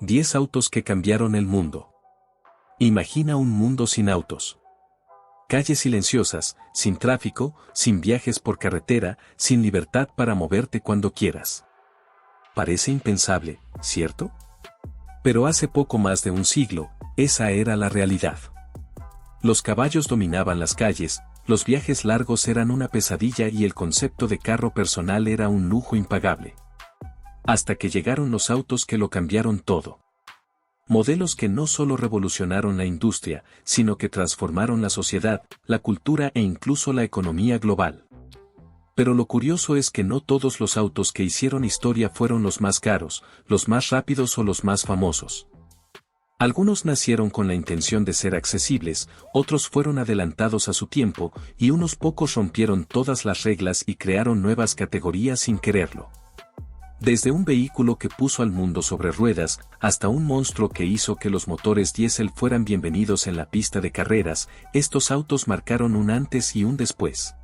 10 autos que cambiaron el mundo. Imagina un mundo sin autos. Calles silenciosas, sin tráfico, sin viajes por carretera, sin libertad para moverte cuando quieras. Parece impensable, ¿cierto? Pero hace poco más de un siglo, esa era la realidad. Los caballos dominaban las calles, los viajes largos eran una pesadilla y el concepto de carro personal era un lujo impagable. Hasta que llegaron los autos que lo cambiaron todo. Modelos que no solo revolucionaron la industria, sino que transformaron la sociedad, la cultura e incluso la economía global. Pero lo curioso es que no todos los autos que hicieron historia fueron los más caros, los más rápidos o los más famosos. Algunos nacieron con la intención de ser accesibles, otros fueron adelantados a su tiempo, y unos pocos rompieron todas las reglas y crearon nuevas categorías sin quererlo. Desde un vehículo que puso al mundo sobre ruedas, hasta un monstruo que hizo que los motores diésel fueran bienvenidos en la pista de carreras, estos autos marcaron un antes y un después.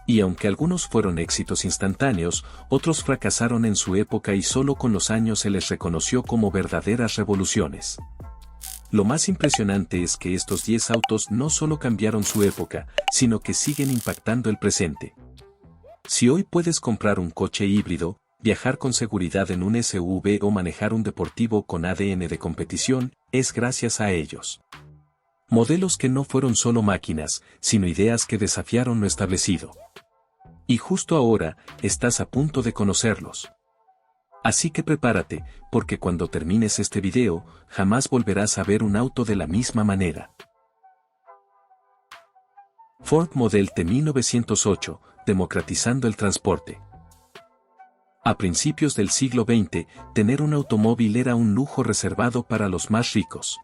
Y aunque algunos fueron éxitos instantáneos, otros fracasaron en su época y solo con los años se les reconoció como verdaderas revoluciones. Lo más impresionante es que estos 10 autos no solo cambiaron su época, sino que siguen impactando el presente. Si hoy puedes comprar un coche híbrido, viajar con seguridad en un SUV o manejar un deportivo con ADN de competición, es gracias a ellos. Modelos que no fueron solo máquinas, sino ideas que desafiaron lo establecido. Y justo ahora, estás a punto de conocerlos. Así que prepárate, porque cuando termines este video, jamás volverás a ver un auto de la misma manera. Ford Model T 1908, democratizando el transporte. A principios del siglo XX, tener un automóvil era un lujo reservado para los más ricos.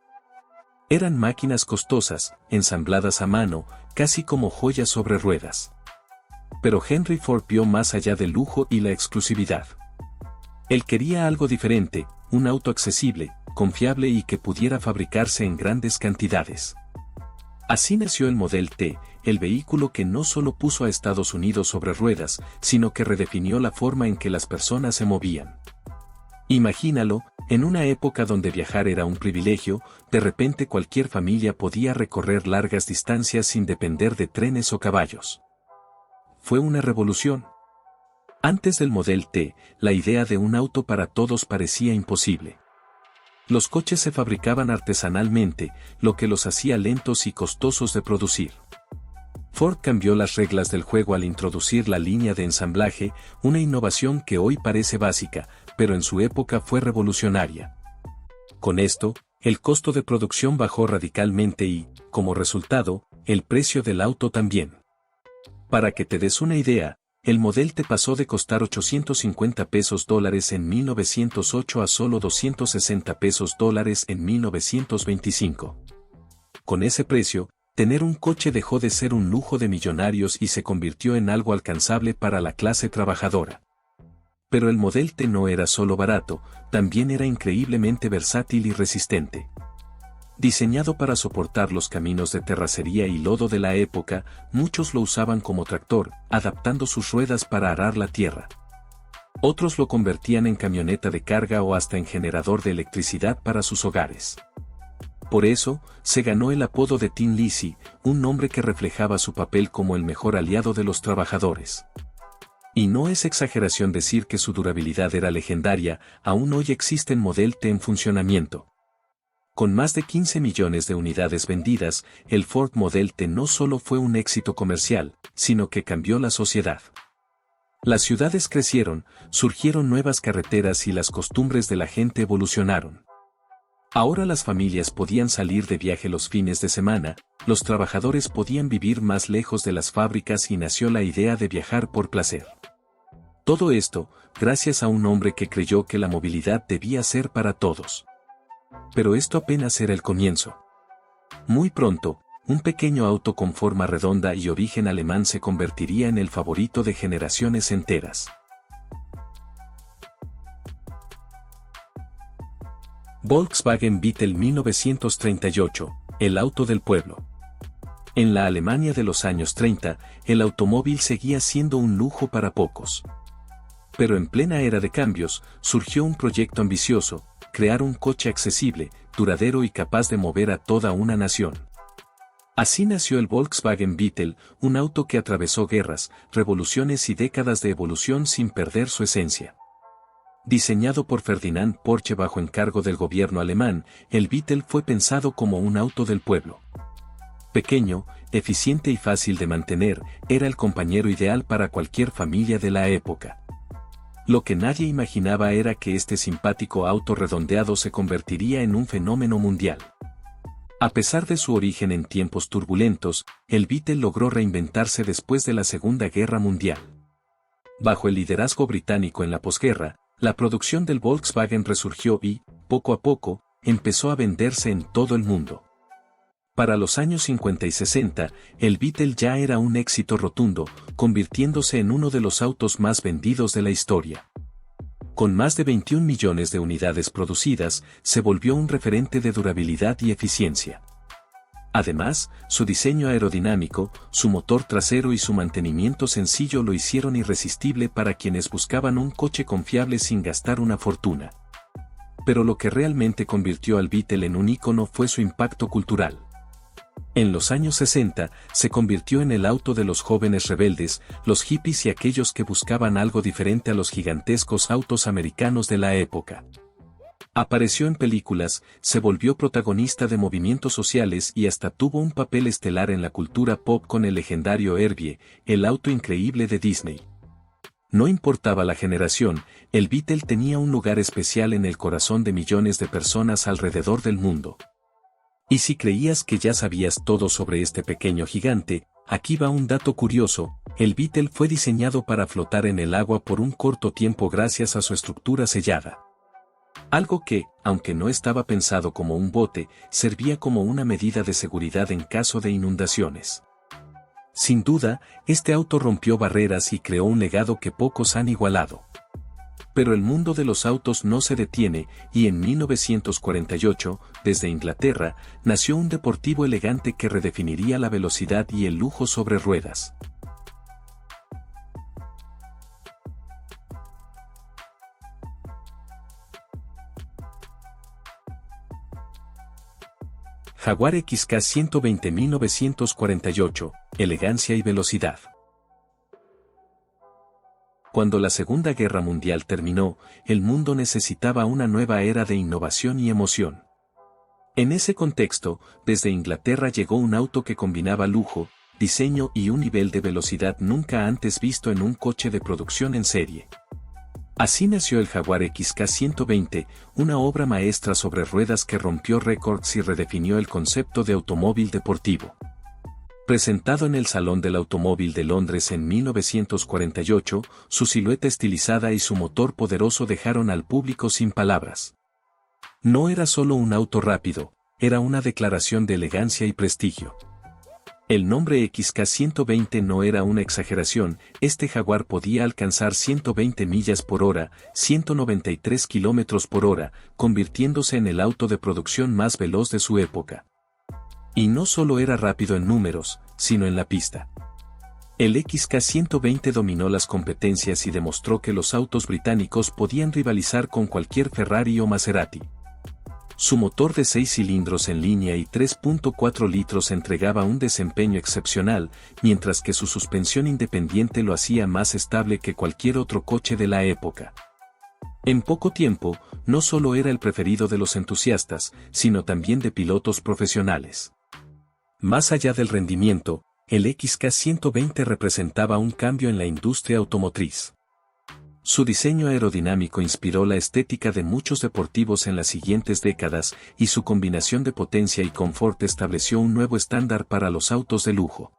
Eran máquinas costosas, ensambladas a mano, casi como joyas sobre ruedas. Pero Henry Ford vio más allá del lujo y la exclusividad. Él quería algo diferente, un auto accesible, confiable y que pudiera fabricarse en grandes cantidades. Así nació el Model T, el vehículo que no solo puso a Estados Unidos sobre ruedas, sino que redefinió la forma en que las personas se movían. Imagínalo, en una época donde viajar era un privilegio, de repente cualquier familia podía recorrer largas distancias sin depender de trenes o caballos. Fue una revolución. Antes del Model T, la idea de un auto para todos parecía imposible. Los coches se fabricaban artesanalmente, lo que los hacía lentos y costosos de producir. Ford cambió las reglas del juego al introducir la línea de ensamblaje, una innovación que hoy parece básica, pero en su época fue revolucionaria. Con esto, el costo de producción bajó radicalmente y, como resultado, el precio del auto también. Para que te des una idea, el Model T pasó de costar $850 en 1908 a solo $260 en 1925. Con ese precio, tener un coche dejó de ser un lujo de millonarios y se convirtió en algo alcanzable para la clase trabajadora. Pero el Model T no era solo barato, también era increíblemente versátil y resistente. Diseñado para soportar los caminos de terracería y lodo de la época, muchos lo usaban como tractor, adaptando sus ruedas para arar la tierra. Otros lo convertían en camioneta de carga o hasta en generador de electricidad para sus hogares. Por eso, se ganó el apodo de Tin Lizzy, un nombre que reflejaba su papel como el mejor aliado de los trabajadores. Y no es exageración decir que su durabilidad era legendaria, aún hoy existen Model T en funcionamiento. Con más de 15 millones de unidades vendidas, el Ford Model T no solo fue un éxito comercial, sino que cambió la sociedad. Las ciudades crecieron, surgieron nuevas carreteras y las costumbres de la gente evolucionaron. Ahora las familias podían salir de viaje los fines de semana, los trabajadores podían vivir más lejos de las fábricas y nació la idea de viajar por placer. Todo esto, gracias a un hombre que creyó que la movilidad debía ser para todos. Pero esto apenas era el comienzo. Muy pronto, un pequeño auto con forma redonda y origen alemán se convertiría en el favorito de generaciones enteras. Volkswagen Beetle 1938, el auto del pueblo. En la Alemania de los años 30, el automóvil seguía siendo un lujo para pocos. Pero en plena era de cambios, surgió un proyecto ambicioso, crear un coche accesible, duradero y capaz de mover a toda una nación. Así nació el Volkswagen Beetle, un auto que atravesó guerras, revoluciones y décadas de evolución sin perder su esencia. Diseñado por Ferdinand Porsche bajo encargo del gobierno alemán, el Beetle fue pensado como un auto del pueblo. Pequeño, eficiente y fácil de mantener, era el compañero ideal para cualquier familia de la época. Lo que nadie imaginaba era que este simpático auto redondeado se convertiría en un fenómeno mundial. A pesar de su origen en tiempos turbulentos, el Beetle logró reinventarse después de la Segunda Guerra Mundial. Bajo el liderazgo británico en la posguerra, la producción del Volkswagen resurgió y, poco a poco, empezó a venderse en todo el mundo. Para los años 50 y 60, el Beetle ya era un éxito rotundo, convirtiéndose en uno de los autos más vendidos de la historia. Con más de 21 millones de unidades producidas, se volvió un referente de durabilidad y eficiencia. Además, su diseño aerodinámico, su motor trasero y su mantenimiento sencillo lo hicieron irresistible para quienes buscaban un coche confiable sin gastar una fortuna. Pero lo que realmente convirtió al Beetle en un ícono fue su impacto cultural. En los años 60, se convirtió en el auto de los jóvenes rebeldes, los hippies y aquellos que buscaban algo diferente a los gigantescos autos americanos de la época. Apareció en películas, se volvió protagonista de movimientos sociales y hasta tuvo un papel estelar en la cultura pop con el legendario Herbie, el auto increíble de Disney. No importaba la generación, el Beetle tenía un lugar especial en el corazón de millones de personas alrededor del mundo. Y si creías que ya sabías todo sobre este pequeño gigante, aquí va un dato curioso: el Beetle fue diseñado para flotar en el agua por un corto tiempo gracias a su estructura sellada. Algo que, aunque no estaba pensado como un bote, servía como una medida de seguridad en caso de inundaciones. Sin duda, este auto rompió barreras y creó un legado que pocos han igualado. Pero el mundo de los autos no se detiene, y en 1948, desde Inglaterra, nació un deportivo elegante que redefiniría la velocidad y el lujo sobre ruedas. Jaguar XK120 1948, elegancia y velocidad. Cuando la Segunda Guerra Mundial terminó, el mundo necesitaba una nueva era de innovación y emoción. En ese contexto, desde Inglaterra llegó un auto que combinaba lujo, diseño y un nivel de velocidad nunca antes visto en un coche de producción en serie. Así nació el Jaguar XK120, una obra maestra sobre ruedas que rompió récords y redefinió el concepto de automóvil deportivo. Presentado en el Salón del Automóvil de Londres en 1948, su silueta estilizada y su motor poderoso dejaron al público sin palabras. No era solo un auto rápido, era una declaración de elegancia y prestigio. El nombre XK120 no era una exageración, este Jaguar podía alcanzar 120 millas por hora, 193 kilómetros por hora, convirtiéndose en el auto de producción más veloz de su época. Y no solo era rápido en números, sino en la pista. El XK120 dominó las competencias y demostró que los autos británicos podían rivalizar con cualquier Ferrari o Maserati. Su motor de 6 cilindros en línea y 3.4 litros entregaba un desempeño excepcional, mientras que su suspensión independiente lo hacía más estable que cualquier otro coche de la época. En poco tiempo, no solo era el preferido de los entusiastas, sino también de pilotos profesionales. Más allá del rendimiento, el XK120 representaba un cambio en la industria automotriz. Su diseño aerodinámico inspiró la estética de muchos deportivos en las siguientes décadas, y su combinación de potencia y confort estableció un nuevo estándar para los autos de lujo.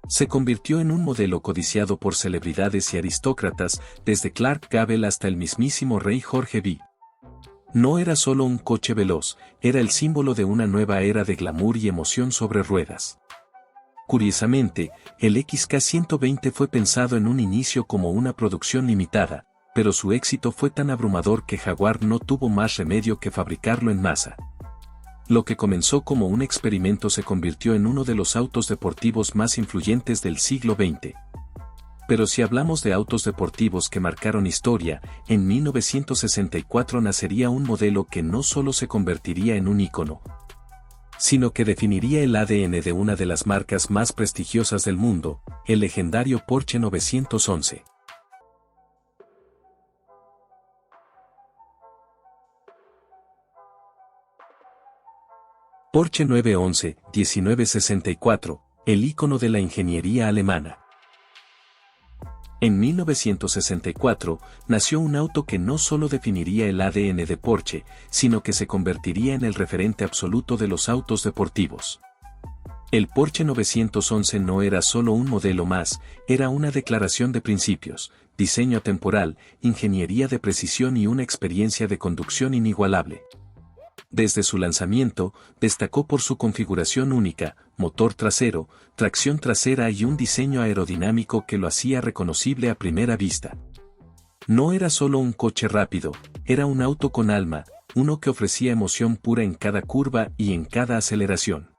Se convirtió en un modelo codiciado por celebridades y aristócratas, desde Clark Gable hasta el mismísimo rey Jorge V. No era solo un coche veloz, era el símbolo de una nueva era de glamour y emoción sobre ruedas. Curiosamente, el XK120 fue pensado en un inicio como una producción limitada, pero su éxito fue tan abrumador que Jaguar no tuvo más remedio que fabricarlo en masa. Lo que comenzó como un experimento se convirtió en uno de los autos deportivos más influyentes del siglo XX. Pero si hablamos de autos deportivos que marcaron historia, en 1964 nacería un modelo que no solo se convertiría en un ícono, sino que definiría el ADN de una de las marcas más prestigiosas del mundo, el legendario Porsche 911. Porsche 911, 1964, el ícono de la ingeniería alemana. En 1964, nació un auto que no solo definiría el ADN de Porsche, sino que se convertiría en el referente absoluto de los autos deportivos. El Porsche 911 no era solo un modelo más, era una declaración de principios, diseño atemporal, ingeniería de precisión y una experiencia de conducción inigualable. Desde su lanzamiento, destacó por su configuración única, motor trasero, tracción trasera y un diseño aerodinámico que lo hacía reconocible a primera vista. No era solo un coche rápido, era un auto con alma, uno que ofrecía emoción pura en cada curva y en cada aceleración.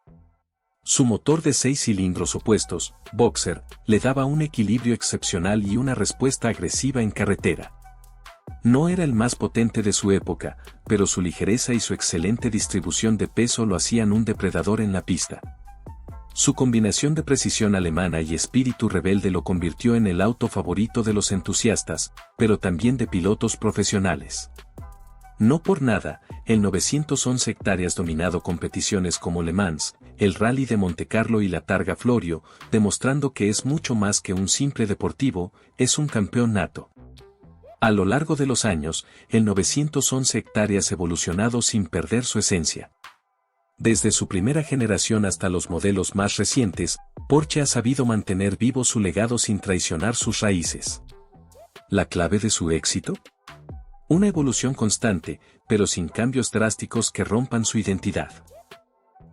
Su motor de 6 cilindros opuestos, Boxer, le daba un equilibrio excepcional y una respuesta agresiva en carretera. No era el más potente de su época, pero su ligereza y su excelente distribución de peso lo hacían un depredador en la pista. Su combinación de precisión alemana y espíritu rebelde lo convirtió en el auto favorito de los entusiastas, pero también de pilotos profesionales. No por nada, el 911 hectáreas dominado competiciones como Le Mans, el Rally de Montecarlo y la Targa Florio, demostrando que es mucho más que un simple deportivo, es un campeón nato. A lo largo de los años, el 911 hectáreas evolucionado sin perder su esencia. Desde su primera generación hasta los modelos más recientes, Porsche ha sabido mantener vivo su legado sin traicionar sus raíces. ¿La clave de su éxito? Una evolución constante, pero sin cambios drásticos que rompan su identidad.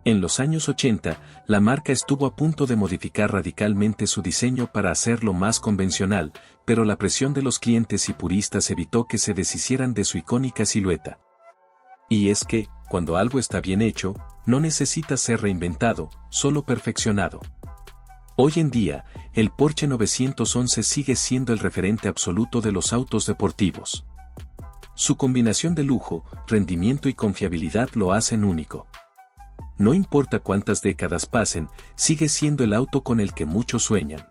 En los años 80, la marca estuvo a punto de modificar radicalmente su diseño para hacerlo más convencional, pero la presión de los clientes y puristas evitó que se deshicieran de su icónica silueta. Y es que, cuando algo está bien hecho, no necesita ser reinventado, solo perfeccionado. Hoy en día, el Porsche 911 sigue siendo el referente absoluto de los autos deportivos. Su combinación de lujo, rendimiento y confiabilidad lo hacen único. No importa cuántas décadas pasen, sigue siendo el auto con el que muchos sueñan.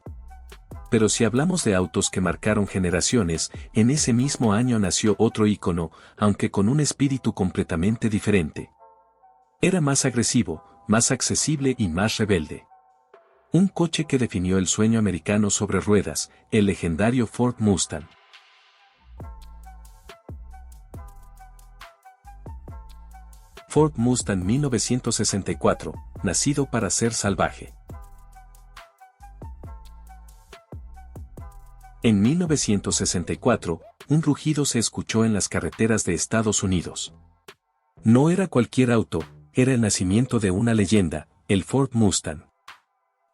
Pero si hablamos de autos que marcaron generaciones, en ese mismo año nació otro ícono, aunque con un espíritu completamente diferente. Era más agresivo, más accesible y más rebelde. Un coche que definió el sueño americano sobre ruedas, el legendario Ford Mustang. Ford Mustang 1964, nacido para ser salvaje. En 1964, un rugido se escuchó en las carreteras de Estados Unidos. No era cualquier auto, era el nacimiento de una leyenda, el Ford Mustang.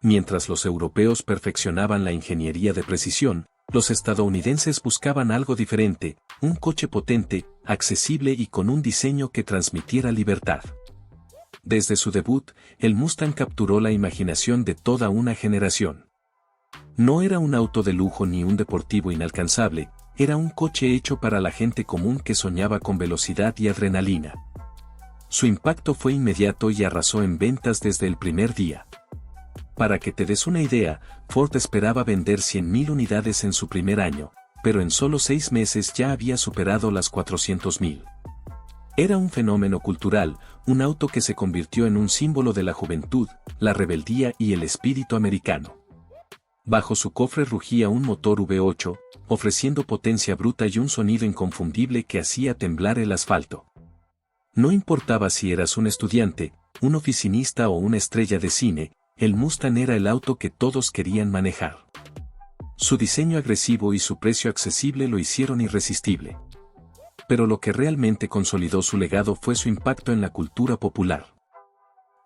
Mientras los europeos perfeccionaban la ingeniería de precisión, los estadounidenses buscaban algo diferente, un coche potente, accesible y con un diseño que transmitiera libertad. Desde su debut, el Mustang capturó la imaginación de toda una generación. No era un auto de lujo ni un deportivo inalcanzable, era un coche hecho para la gente común que soñaba con velocidad y adrenalina. Su impacto fue inmediato y arrasó en ventas desde el primer día. Para que te des una idea, Ford esperaba vender 100.000 unidades en su primer año, pero en solo 6 meses ya había superado las 400.000. Era un fenómeno cultural, un auto que se convirtió en un símbolo de la juventud, la rebeldía y el espíritu americano. Bajo su cofre rugía un motor V8, ofreciendo potencia bruta y un sonido inconfundible que hacía temblar el asfalto. No importaba si eras un estudiante, un oficinista o una estrella de cine, el Mustang era el auto que todos querían manejar. Su diseño agresivo y su precio accesible lo hicieron irresistible. Pero lo que realmente consolidó su legado fue su impacto en la cultura popular.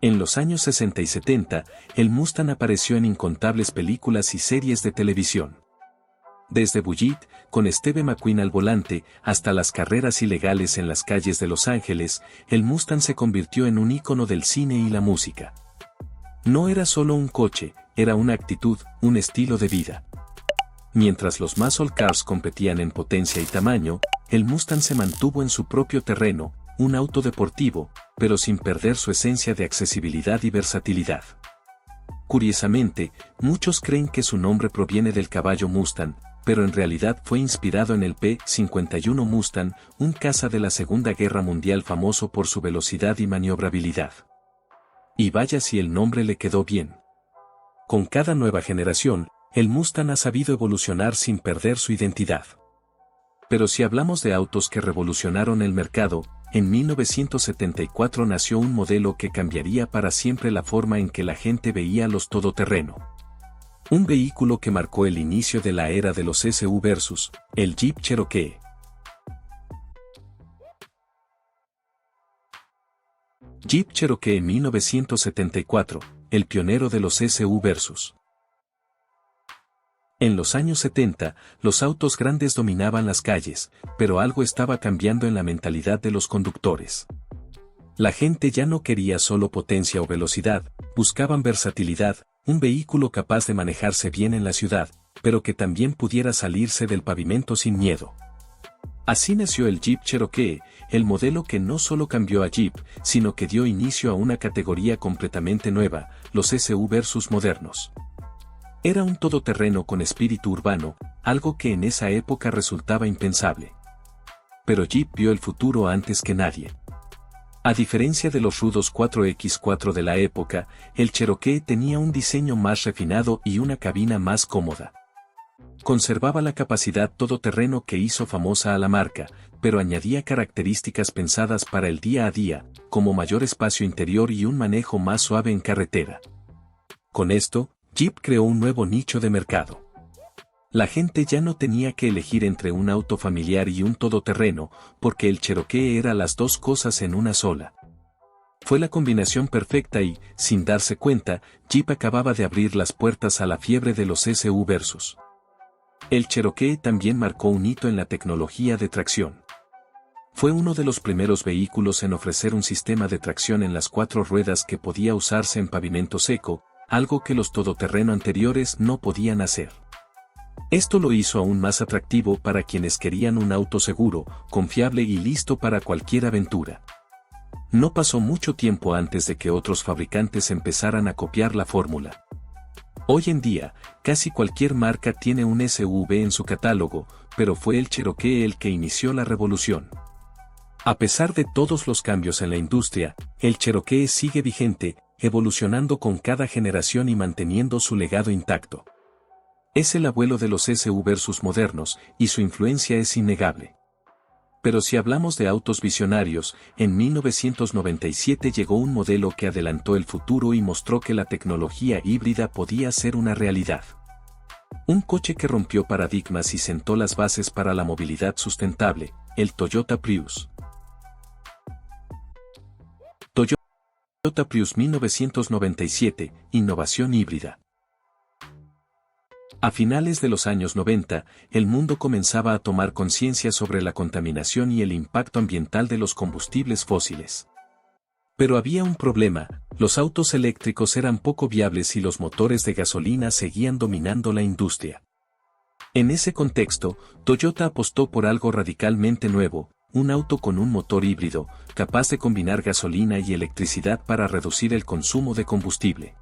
En los años 60 y 70, el Mustang apareció en incontables películas y series de televisión. Desde Bullitt, con Steve McQueen al volante, hasta las carreras ilegales en las calles de Los Ángeles, el Mustang se convirtió en un ícono del cine y la música. No era solo un coche, era una actitud, un estilo de vida. Mientras los muscle cars competían en potencia y tamaño, el Mustang se mantuvo en su propio terreno, un auto deportivo, pero sin perder su esencia de accesibilidad y versatilidad. Curiosamente, muchos creen que su nombre proviene del caballo Mustang, pero en realidad fue inspirado en el P-51 Mustang, un caza de la Segunda Guerra Mundial famoso por su velocidad y maniobrabilidad. Y vaya si el nombre le quedó bien. Con cada nueva generación, el Mustang ha sabido evolucionar sin perder su identidad. Pero si hablamos de autos que revolucionaron el mercado, en 1974 nació un modelo que cambiaría para siempre la forma en que la gente veía los todoterreno. Un vehículo que marcó el inicio de la era de los SUVs, el Jeep Cherokee. Jeep Cherokee 1974, el pionero de los SUVs. En los años 70, los autos grandes dominaban las calles, pero algo estaba cambiando en la mentalidad de los conductores. La gente ya no quería solo potencia o velocidad, buscaban versatilidad, un vehículo capaz de manejarse bien en la ciudad, pero que también pudiera salirse del pavimento sin miedo. Así nació el Jeep Cherokee, el modelo que no solo cambió a Jeep, sino que dio inicio a una categoría completamente nueva, los SUVs modernos. Era un todoterreno con espíritu urbano, algo que en esa época resultaba impensable. Pero Jeep vio el futuro antes que nadie. A diferencia de los rudos 4X4 de la época, el Cherokee tenía un diseño más refinado y una cabina más cómoda. Conservaba la capacidad todoterreno que hizo famosa a la marca, pero añadía características pensadas para el día a día, como mayor espacio interior y un manejo más suave en carretera. Con esto, Jeep creó un nuevo nicho de mercado. La gente ya no tenía que elegir entre un auto familiar y un todoterreno, porque el Cherokee era las dos cosas en una sola. Fue la combinación perfecta y, sin darse cuenta, Jeep acababa de abrir las puertas a la fiebre de los SUVs. El Cherokee también marcó un hito en la tecnología de tracción. Fue uno de los primeros vehículos en ofrecer un sistema de tracción en las 4 ruedas que podía usarse en pavimento seco, algo que los todoterreno anteriores no podían hacer. Esto lo hizo aún más atractivo para quienes querían un auto seguro, confiable y listo para cualquier aventura. No pasó mucho tiempo antes de que otros fabricantes empezaran a copiar la fórmula. Hoy en día, casi cualquier marca tiene un SUV en su catálogo, pero fue el Cherokee el que inició la revolución. A pesar de todos los cambios en la industria, el Cherokee sigue vigente, evolucionando con cada generación y manteniendo su legado intacto. Es el abuelo de los SUVs modernos, y su influencia es innegable. Pero si hablamos de autos visionarios, en 1997 llegó un modelo que adelantó el futuro y mostró que la tecnología híbrida podía ser una realidad. Un coche que rompió paradigmas y sentó las bases para la movilidad sustentable, el Toyota Prius. Toyota Prius 1997, innovación híbrida. A finales de los años 90, el mundo comenzaba a tomar conciencia sobre la contaminación y el impacto ambiental de los combustibles fósiles. Pero había un problema, los autos eléctricos eran poco viables y los motores de gasolina seguían dominando la industria. En ese contexto, Toyota apostó por algo radicalmente nuevo, un auto con un motor híbrido, capaz de combinar gasolina y electricidad para reducir el consumo de combustible.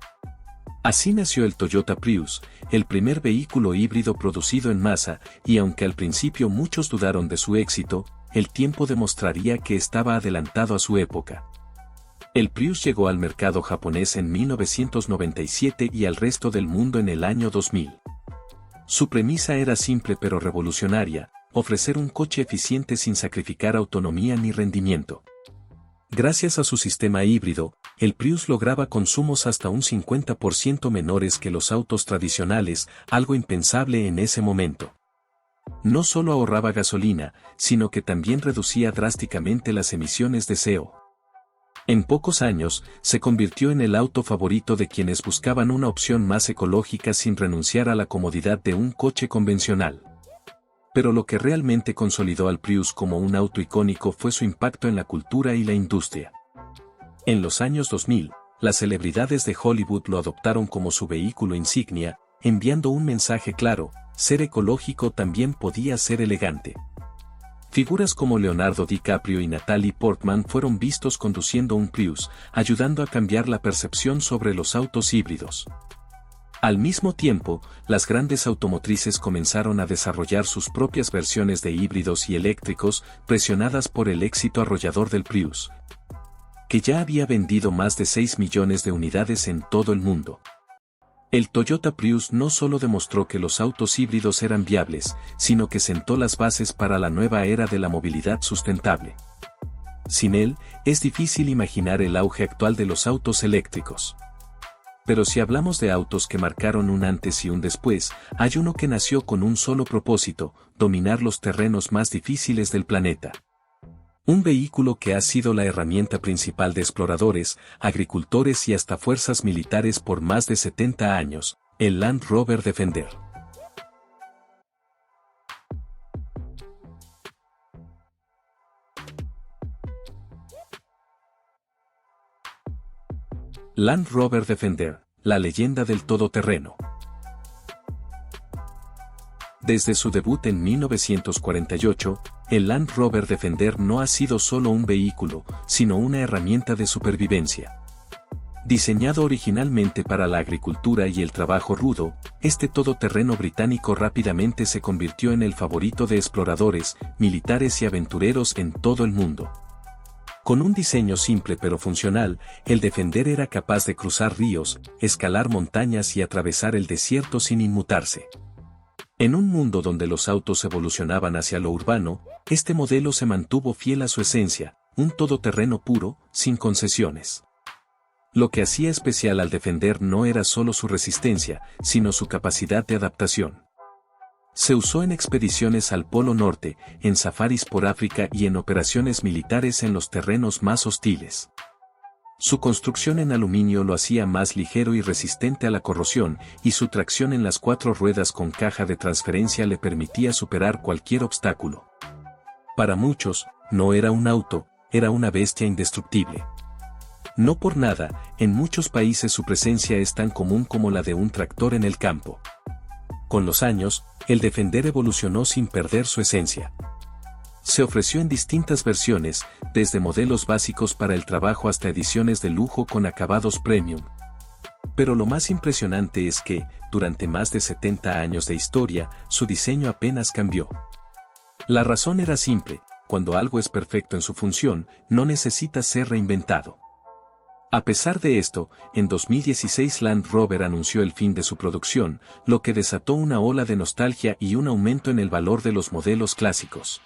Así nació el Toyota Prius, el primer vehículo híbrido producido en masa, y aunque al principio muchos dudaron de su éxito, el tiempo demostraría que estaba adelantado a su época. El Prius llegó al mercado japonés en 1997 y al resto del mundo en el año 2000. Su premisa era simple pero revolucionaria, ofrecer un coche eficiente sin sacrificar autonomía ni rendimiento. Gracias a su sistema híbrido, el Prius lograba consumos hasta un 50% menores que los autos tradicionales, algo impensable en ese momento. No solo ahorraba gasolina, sino que también reducía drásticamente las emisiones de CO2. En pocos años, se convirtió en el auto favorito de quienes buscaban una opción más ecológica sin renunciar a la comodidad de un coche convencional. Pero lo que realmente consolidó al Prius como un auto icónico fue su impacto en la cultura y la industria. En los años 2000, las celebridades de Hollywood lo adoptaron como su vehículo insignia, enviando un mensaje claro: ser ecológico también podía ser elegante. Figuras como Leonardo DiCaprio y Natalie Portman fueron vistos conduciendo un Prius, ayudando a cambiar la percepción sobre los autos híbridos. Al mismo tiempo, las grandes automotrices comenzaron a desarrollar sus propias versiones de híbridos y eléctricos, presionadas por el éxito arrollador del Prius, que ya había vendido más de 6 millones de unidades en todo el mundo. El Toyota Prius no solo demostró que los autos híbridos eran viables, sino que sentó las bases para la nueva era de la movilidad sustentable. Sin él, es difícil imaginar el auge actual de los autos eléctricos. Pero si hablamos de autos que marcaron un antes y un después, hay uno que nació con un solo propósito: dominar los terrenos más difíciles del planeta. Un vehículo que ha sido la herramienta principal de exploradores, agricultores y hasta fuerzas militares por más de 70 años, el Land Rover Defender. Land Rover Defender, la leyenda del todoterreno. Desde su debut en 1948, el Land Rover Defender no ha sido solo un vehículo, sino una herramienta de supervivencia. Diseñado originalmente para la agricultura y el trabajo rudo, este todoterreno británico rápidamente se convirtió en el favorito de exploradores, militares y aventureros en todo el mundo. Con un diseño simple pero funcional, el Defender era capaz de cruzar ríos, escalar montañas y atravesar el desierto sin inmutarse. En un mundo donde los autos evolucionaban hacia lo urbano, este modelo se mantuvo fiel a su esencia: un todoterreno puro, sin concesiones. Lo que hacía especial al Defender no era solo su resistencia, sino su capacidad de adaptación. Se usó en expediciones al Polo Norte, en safaris por África y en operaciones militares en los terrenos más hostiles. Su construcción en aluminio lo hacía más ligero y resistente a la corrosión, y su tracción en las 4 ruedas con caja de transferencia le permitía superar cualquier obstáculo. Para muchos, no era un auto, era una bestia indestructible. No por nada, en muchos países su presencia es tan común como la de un tractor en el campo. Con los años, el Defender evolucionó sin perder su esencia. Se ofreció en distintas versiones, desde modelos básicos para el trabajo hasta ediciones de lujo con acabados premium. Pero lo más impresionante es que, durante más de 70 años de historia, su diseño apenas cambió. La razón era simple: cuando algo es perfecto en su función, no necesita ser reinventado. A pesar de esto, en 2016 Land Rover anunció el fin de su producción, lo que desató una ola de nostalgia y un aumento en el valor de los modelos clásicos.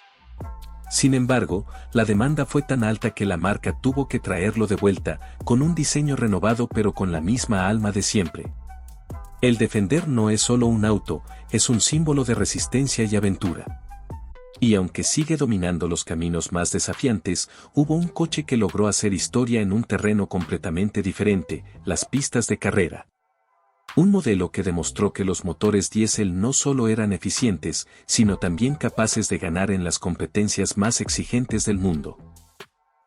Sin embargo, la demanda fue tan alta que la marca tuvo que traerlo de vuelta, con un diseño renovado pero con la misma alma de siempre. El Defender no es solo un auto, es un símbolo de resistencia y aventura. Y aunque sigue dominando los caminos más desafiantes, hubo un coche que logró hacer historia en un terreno completamente diferente: las pistas de carrera. Un modelo que demostró que los motores diésel no solo eran eficientes, sino también capaces de ganar en las competencias más exigentes del mundo.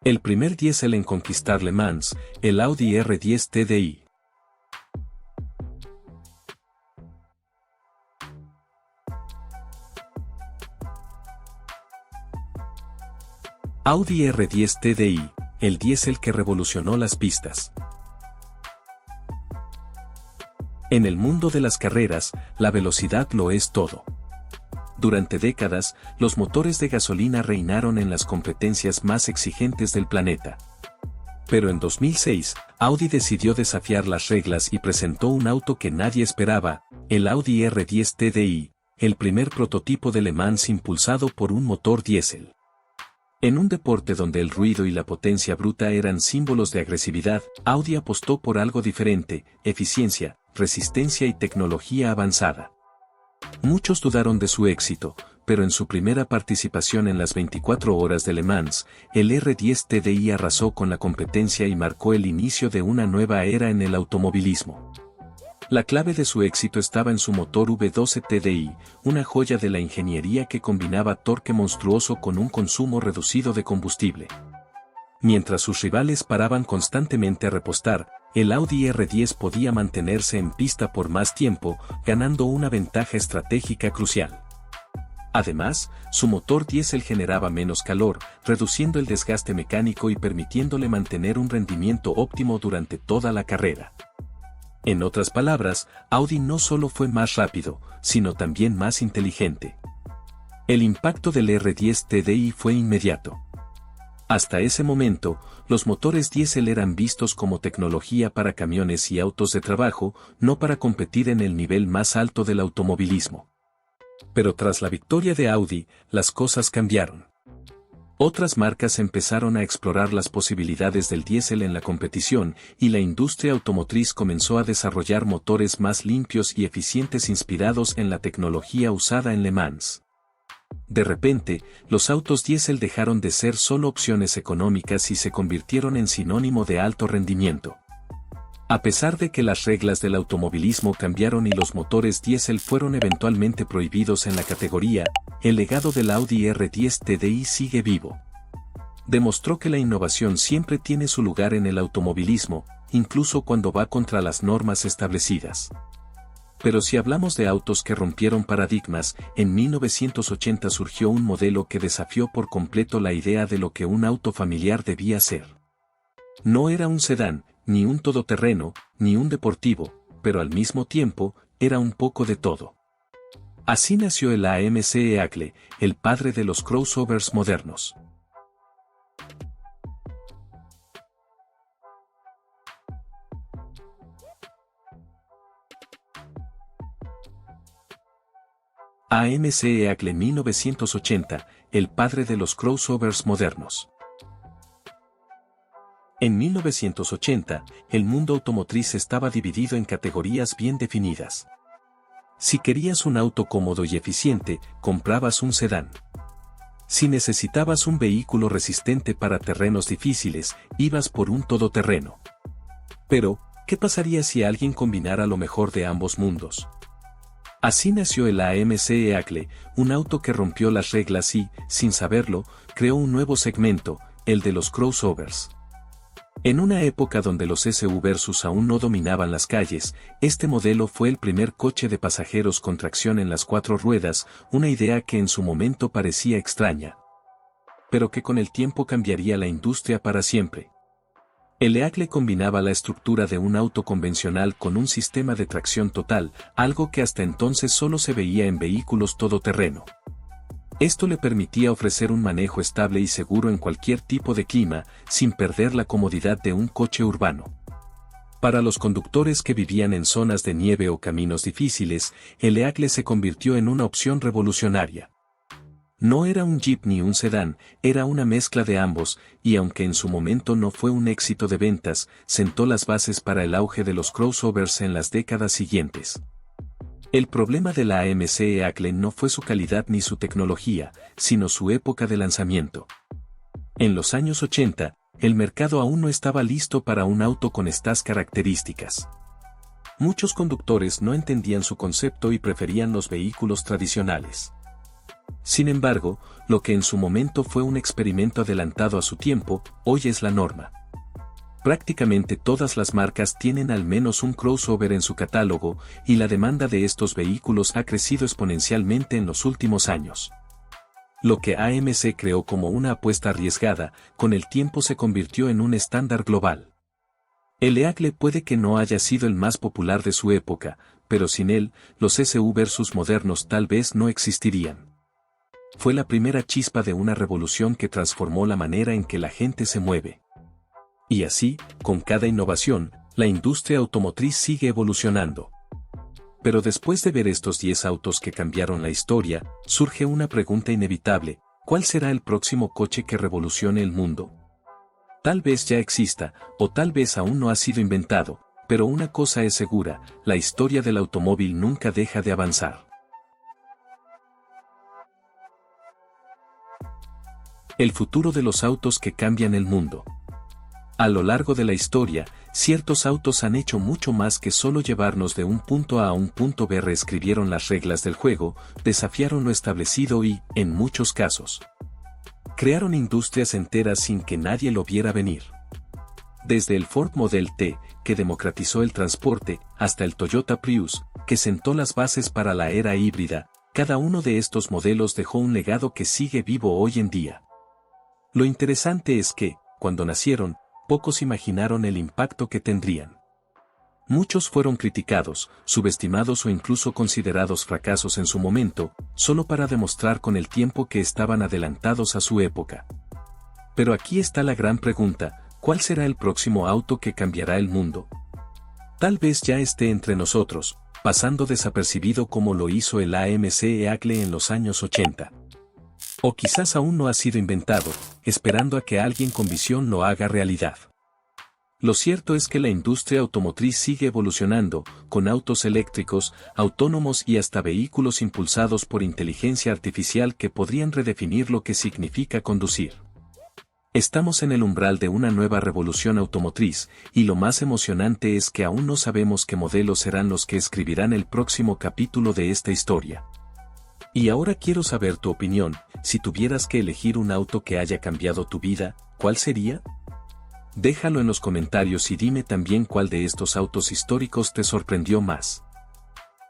El primer diésel en conquistar Le Mans, el Audi R10 TDI. Audi R10 TDI, el diésel que revolucionó las pistas. En el mundo de las carreras, la velocidad lo es todo. Durante décadas, los motores de gasolina reinaron en las competencias más exigentes del planeta. Pero en 2006, Audi decidió desafiar las reglas y presentó un auto que nadie esperaba: el Audi R10 TDI, el primer prototipo de Le Mans impulsado por un motor diésel. En un deporte donde el ruido y la potencia bruta eran símbolos de agresividad, Audi apostó por algo diferente: eficiencia, resistencia y tecnología avanzada. Muchos dudaron de su éxito, pero en su primera participación en las 24 horas de Le Mans, el R10 TDI arrasó con la competencia y marcó el inicio de una nueva era en el automovilismo. La clave de su éxito estaba en su motor V12 TDI, una joya de la ingeniería que combinaba torque monstruoso con un consumo reducido de combustible. Mientras sus rivales paraban constantemente a repostar, el Audi R10 podía mantenerse en pista por más tiempo, ganando una ventaja estratégica crucial. Además, su motor diésel generaba menos calor, reduciendo el desgaste mecánico y permitiéndole mantener un rendimiento óptimo durante toda la carrera. En otras palabras, Audi no solo fue más rápido, sino también más inteligente. El impacto del R10 TDI fue inmediato. Hasta ese momento, los motores diésel eran vistos como tecnología para camiones y autos de trabajo, no para competir en el nivel más alto del automovilismo. Pero tras la victoria de Audi, las cosas cambiaron. Otras marcas empezaron a explorar las posibilidades del diésel en la competición y la industria automotriz comenzó a desarrollar motores más limpios y eficientes inspirados en la tecnología usada en Le Mans. De repente, los autos diésel dejaron de ser solo opciones económicas y se convirtieron en sinónimo de alto rendimiento. A pesar de que las reglas del automovilismo cambiaron y los motores diésel fueron eventualmente prohibidos en la categoría, el legado del Audi R10 TDI sigue vivo. Demostró que la innovación siempre tiene su lugar en el automovilismo, incluso cuando va contra las normas establecidas. Pero si hablamos de autos que rompieron paradigmas, en 1980 surgió un modelo que desafió por completo la idea de lo que un auto familiar debía ser. No era un sedán, ni un todoterreno, ni un deportivo, pero al mismo tiempo, era un poco de todo. Así nació el AMC Eagle, el padre de los crossovers modernos. AMC Eagle 1980, el padre de los crossovers modernos. En 1980, el mundo automotriz estaba dividido en categorías bien definidas. Si querías un auto cómodo y eficiente, comprabas un sedán. Si necesitabas un vehículo resistente para terrenos difíciles, ibas por un todoterreno. Pero, ¿qué pasaría si alguien combinara lo mejor de ambos mundos? Así nació el AMC Eagle, un auto que rompió las reglas y, sin saberlo, creó un nuevo segmento, el de los crossovers. En una época donde los SUVs aún no dominaban las calles, este modelo fue el primer coche de pasajeros con tracción en las 4 ruedas, una idea que en su momento parecía extraña, pero que con el tiempo cambiaría la industria para siempre. El Eagle combinaba la estructura de un auto convencional con un sistema de tracción total, algo que hasta entonces solo se veía en vehículos todoterreno. Esto le permitía ofrecer un manejo estable y seguro en cualquier tipo de clima, sin perder la comodidad de un coche urbano. Para los conductores que vivían en zonas de nieve o caminos difíciles, el Eagle se convirtió en una opción revolucionaria. No era un Jeep ni un sedán, era una mezcla de ambos, y aunque en su momento no fue un éxito de ventas, sentó las bases para el auge de los crossovers en las décadas siguientes. El problema de la AMC Eagle no fue su calidad ni su tecnología, sino su época de lanzamiento. En los años 80, el mercado aún no estaba listo para un auto con estas características. Muchos conductores no entendían su concepto y preferían los vehículos tradicionales. Sin embargo, lo que en su momento fue un experimento adelantado a su tiempo, hoy es la norma. Prácticamente todas las marcas tienen al menos un crossover en su catálogo, y la demanda de estos vehículos ha crecido exponencialmente en los últimos años. Lo que AMC creó como una apuesta arriesgada, con el tiempo se convirtió en un estándar global. El Eagle puede que no haya sido el más popular de su época, pero sin él, los SUVs modernos tal vez no existirían. Fue la primera chispa de una revolución que transformó la manera en que la gente se mueve. Y así, con cada innovación, la industria automotriz sigue evolucionando. Pero después de ver estos 10 autos que cambiaron la historia, surge una pregunta inevitable: ¿cuál será el próximo coche que revolucione el mundo? Tal vez ya exista, o tal vez aún no ha sido inventado, pero una cosa es segura: la historia del automóvil nunca deja de avanzar. El futuro de los autos que cambian el mundo. A lo largo de la historia, ciertos autos han hecho mucho más que solo llevarnos de un punto A a un punto B. Reescribieron las reglas del juego, desafiaron lo establecido y, en muchos casos, crearon industrias enteras sin que nadie lo viera venir. Desde el Ford Model T, que democratizó el transporte, hasta el Toyota Prius, que sentó las bases para la era híbrida, cada uno de estos modelos dejó un legado que sigue vivo hoy en día. Lo interesante es que, cuando nacieron, pocos imaginaron el impacto que tendrían. Muchos fueron criticados, subestimados o incluso considerados fracasos en su momento, solo para demostrar con el tiempo que estaban adelantados a su época. Pero aquí está la gran pregunta: ¿cuál será el próximo auto que cambiará el mundo? Tal vez ya esté entre nosotros, pasando desapercibido como lo hizo el AMC Eagle en los años 80. O quizás aún no ha sido inventado, esperando a que alguien con visión lo haga realidad. Lo cierto es que la industria automotriz sigue evolucionando, con autos eléctricos, autónomos y hasta vehículos impulsados por inteligencia artificial que podrían redefinir lo que significa conducir. Estamos en el umbral de una nueva revolución automotriz, y lo más emocionante es que aún no sabemos qué modelos serán los que escribirán el próximo capítulo de esta historia. Y ahora quiero saber tu opinión: si tuvieras que elegir un auto que haya cambiado tu vida, ¿cuál sería? Déjalo en los comentarios y dime también cuál de estos autos históricos te sorprendió más.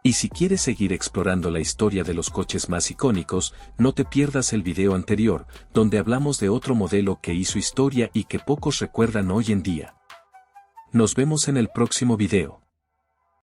Y si quieres seguir explorando la historia de los coches más icónicos, no te pierdas el video anterior, donde hablamos de otro modelo que hizo historia y que pocos recuerdan hoy en día. Nos vemos en el próximo video.